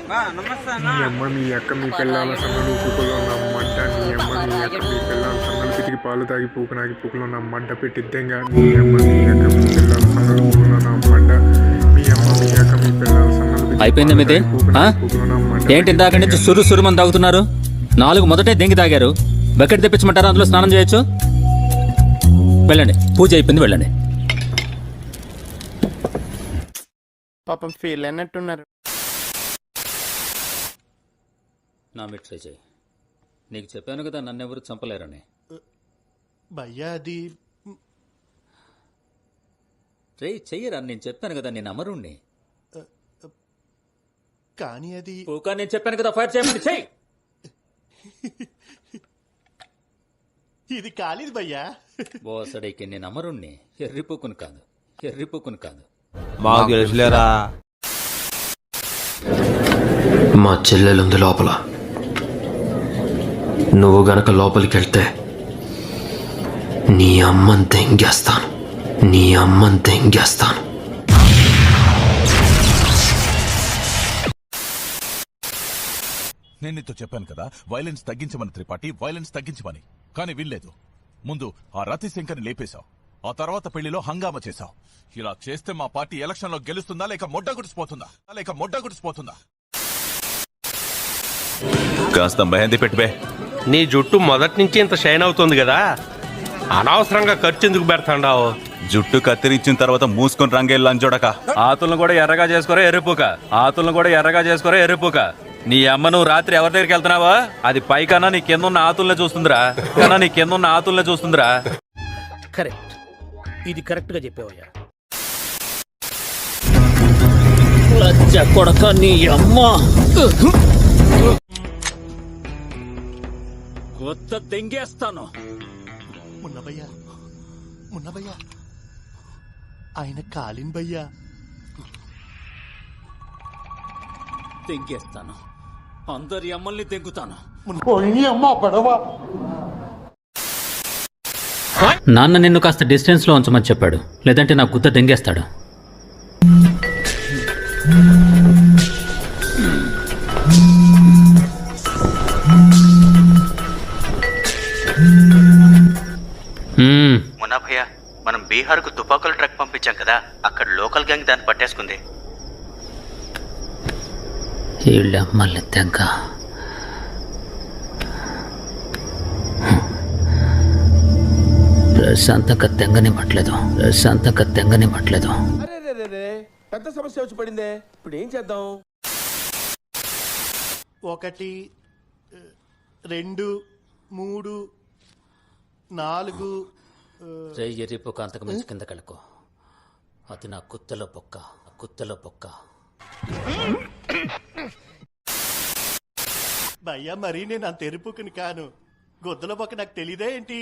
మీ అమ్మ మీ అక్క మీ పిల్లల సన్నలు పూకలో నా మంట మీ అమ్మ మీ అక్క మీ పిల్లల సన్నలు పితికి పాలు తాగి పూకనాగి పూకలో నా మంట పెట్టిద్దంగా మీ అమ్మ మీ అక్క మీ పిల్లల సన్నలు పూకలో నా మంట మీ అమ్మ మీ అక్క మీ పిల్లల సన్నలు అయిపోయింది మీది ఏంటి ఇందాక నుంచి సురుమని తాగుతున్నారు 4 మొదటే దెంగి తాగారు బకెట్ తెప్పించమంటారా అందులో స్నానం చేయొచ్చు వెళ్ళండి పూజ అయిపోయింది వెళ్ళండి పాపం ఫీల్ అన్నట్టున్నారు నా మీద ట్రై చేయి నీకు చెప్పాను కదా నన్నెవరు చంపలేరని భయ్యా అది ట్రై చెయ్యరా నేను చెప్పాను కదా నేను అమరుణ్ణి కానీ అది నేను చెప్పాను కదా ఫైర్ చేయమని చెయ్యి ఇది కాలేదు భయ్యా బోసడైకి నేను అమరుణ్ణి ఎర్రిపోకును కాదు మాకు తెలుసులేరా మా చెల్లెలుంది లోపల నువ్వు గనక లోపలికి వెళ్తే నీ అమ్మని దెంగేస్తాను నేను నీతో చెప్పాను కదా వైలెన్స్ తగ్గించమని త్రిపాఠి వైలెన్స్ తగ్గించమని కానీ వినలేదు ముందు ఆ రతి శంకర్ని లేపేశావు ఆ తర్వాత పెళ్లిలో హంగామా చేశావు ఇలా చేస్తే మా పార్టీ ఎలక్షన్ లో గెలుస్తుందా లేక మొడ్డ గుడిసిపోతుందా కాస్త మెహందీ పెట్టిపే నీ జుట్టు మొదటి నుంచి ఇంత షైన్ అవుతుంది కదా అనవసరంగా ఖర్చు ఎందుకు పెడతాండావు జుట్టు కత్తిరించిన తర్వాత మూసుకొని రంగేళ్ళని చూడక ఆతులను కూడా ఎర్రగా చేసుకోరా ఎర్రిపోక నీ అమ్మ నువ్వు రాత్రి ఎవరి దగ్గరికి వెళ్తున్నావా అది పైకన్నా నీ కింద ఉన్న ఆతుల్నే చూస్తుందిరా కరెక్ట్ ఇది కరెక్ట్ గా చెప్పావయ్యా కొడక నీ అమ్మ కొత్త తెంగేస్తాను మున్న భయ్యా ఆయన కాలిన్ భయ్యా తెంగేస్తాను అందరి అమ్మల్ని తెంగుతాను నాన్న నిన్ను కాస్త డిస్టెన్స్ లో ఉంచమని చెప్పాడు లేదంటే నా గుత్త తెంగేస్తాడు మున్నా భయ్య మనం బీహార్కు తుపాకుల ట్రక్ పంపించాం కదా అక్కడ లోకల్ గ్యాంగ్ దాన్ని పట్టేసుకుంది మళ్ళీ తెంక ప్రశాంతంగా తెంగనివ్వట్లేదు పెద్ద సమస్య వచ్చి పడిందే ఇప్పుడు ఏం చేద్దాం 1 2 3 4 ఎర్రిపోక అంతకు మించి కింద కలుకో అది నా కుత్తలో పొక్క భయ్యా మరీ నేను అంత ఎరుపుకుని కాను గొద్దుల పక్క నాకు తెలీదే ఏంటి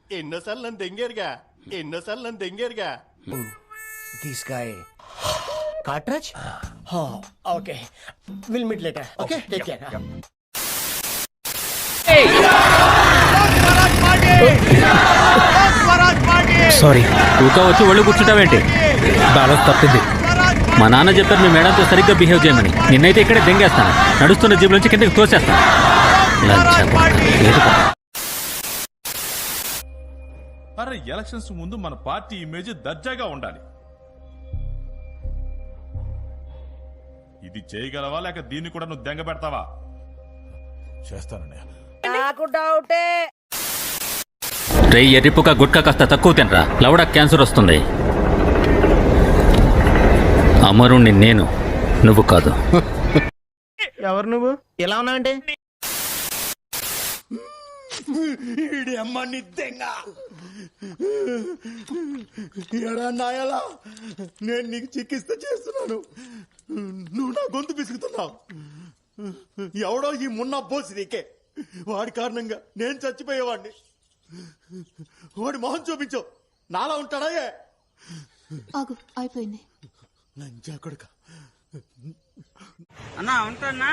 ఎన్నోసార్లు నన్ను దెంగేరుగా this guy cartridge okay will meet later okay take care sorry ఊకా వచ్చి ఒళ్ళు కూర్చుంటావేంటి బ్యాలెన్స్ తప్పింది మా నాన్న చెప్పారు మీ మేడంతో సరిగ్గా బిహేవ్ చేయమని నిన్నైతే ఇక్కడే దెంగేస్తాను నడుస్తున్న జీబు నుంచి కిందకి తోసేస్తాను అరే ఎలక్షన్స్ ముందు మన పార్టీ ఇమేజ్ దర్జాగా ఉండాలి ఇది చేయగలవా లేక దీన్ని కూడా నువ్వు దెంగ పెడతావా చేస్తానన్నయ్య నాకు డౌటే ఎర్రిపుక గుట్కా కాస్త తక్కువ తినరా లవడా క్యాన్సర్ వస్తుంది అమరుణ్ణి నేను నువ్వు కాదు ఎవరు నువ్వు ఎలా ఉన్నావంటే నాయలా నేను నీకు చికిత్స చేస్తున్నాను నువ్వు నా గొంతు పిసుకుతున్నావు ఎవడో ఈ మున్నా పోసి నీకే వాడి కారణంగా నేను చచ్చిపోయేవాడిని వాడి మొహం చూపించు నాలా ఉంటాడా అయిపోయింది లంచా కొడుక అన్నా ఉంటానా